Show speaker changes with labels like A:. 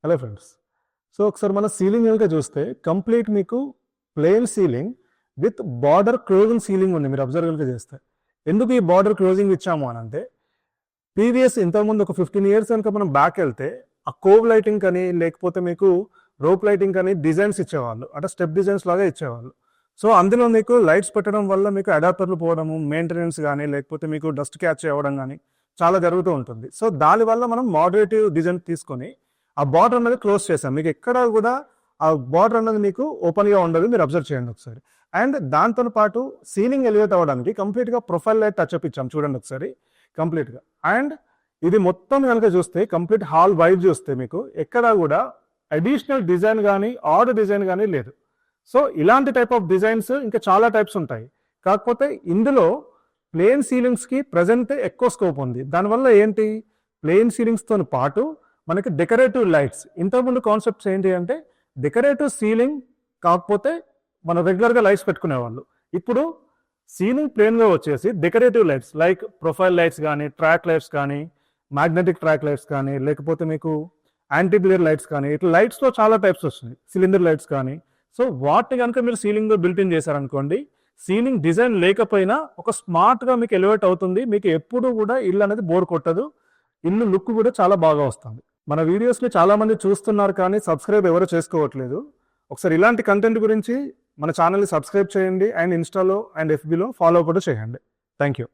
A: Hello friends. So ఒకసారి మన ceiling కనుక చూస్తే కంప్లీట్ మీకు plain ceiling with border closing ceiling ఉంది. మీరు అబ్జర్వ్ కనుక చేస్తే ఎందుకు ఈ బార్డర్ క్లోజింగ్ ఇచ్చాము అని అంటే ప్రీవియస్ ఇంతకుముందు ఒక 15 years కనుక మనం బ్యాక్ వెళ్తే ఆ కోవ్ లైటింగ్ కానీ లేకపోతే మీకు రోప్ లైటింగ్ కానీ డిజైన్స్ ఇచ్చేవాళ్ళు, అంటే స్టెప్ డిజైన్స్ లాగా ఇచ్చేవాళ్ళు. సో అందులో మీకు లైట్స్ పెట్టడం వల్ల మీకు అడాప్టర్లు పోవడము, మెయింటెనెన్స్ కానీ లేకపోతే మీకు డస్ట్ క్యాచ్ అవ్వడం కానీ చాలా జరుగుతూ ఉంటుంది. సో దానివల్ల మనం మోడరేటివ్ డిజైన్ తీసుకొని ఆ బార్డర్ అనేది క్లోజ్ చేసాం. మీకు ఎక్కడ కూడా ఆ బార్డర్ అనేది మీకు ఓపెన్గా ఉండదు. మీరు అబ్జర్వ్ చేయండి ఒకసారి. అండ్ దాంతో పాటు సీలింగ్ ఎలివేట్ అవ్వడానికి కంప్లీట్గా ప్రొఫైల్ లైట్ టచ్అప్ ఇచ్చాం, చూడండి ఒకసారి కంప్లీట్గా. అండ్ ఇది మొత్తం కనుక చూస్తే కంప్లీట్ హాల్ వైడ్ చూస్తే మీకు ఎక్కడా కూడా అడిషనల్ డిజైన్ కానీ ఆర్డర్ డిజైన్ కానీ లేదు. సో ఇలాంటి టైప్ ఆఫ్ డిజైన్స్ ఇంకా చాలా టైప్స్ ఉంటాయి. కాకపోతే ఇందులో ప్లెయిన్ సీలింగ్స్కి ప్రజెంట్ ఎక్కువ స్కోప్ ఉంది. దానివల్ల ఏంటి, ప్లెయిన్ సీలింగ్స్తో పాటు మనకి డెకరేటివ్ లైట్స్. ఇంతకుముందు కాన్సెప్ట్స్ ఏంటి అంటే డెకరేటివ్ సీలింగ్ కాకపోతే మనం రెగ్యులర్గా లైట్స్ పెట్టుకునేవాళ్ళు. ఇప్పుడు సీలింగ్ ప్లేన్గా వచ్చేసి decorative lights like profile lights కానీ, ట్రాక్ లైట్స్ కానీ, మ్యాగ్నెటిక్ ట్రాక్ లైట్స్ కానీ, లేకపోతే మీకు యాంటీ గ్లేర్ లైట్స్ కానీ, ఇట్లా లైట్స్లో చాలా టైప్స్ వస్తున్నాయి, సిలిండర్ లైట్స్ కానీ. సో వాటిని కనుక మీరు సీలింగ్లో బిల్ట్-ఇన్ చేశారనుకోండి, సీలింగ్ డిజైన్ లేకపోయినా ఒక స్మార్ట్గా మీకు ఎలివేట్ అవుతుంది. మీకు ఎప్పుడు కూడా ఇల్లు అనేది బోర్ కొట్టదు, ఇల్లు లుక్ కూడా చాలా బాగా వస్తుంది. మన వీడియోస్ని చాలామంది చూస్తున్నారు కానీ సబ్స్క్రైబ్ ఎవరు చేసుకోవట్లేదు. ఒకసారి ఇలాంటి కంటెంట్ గురించి మన ఛానల్ని సబ్స్క్రైబ్ చేయండి అండ్ ఇన్స్టాలో అండ్ ఎఫ్బీలో ఫాలో కూడా చేయండి. Thank you.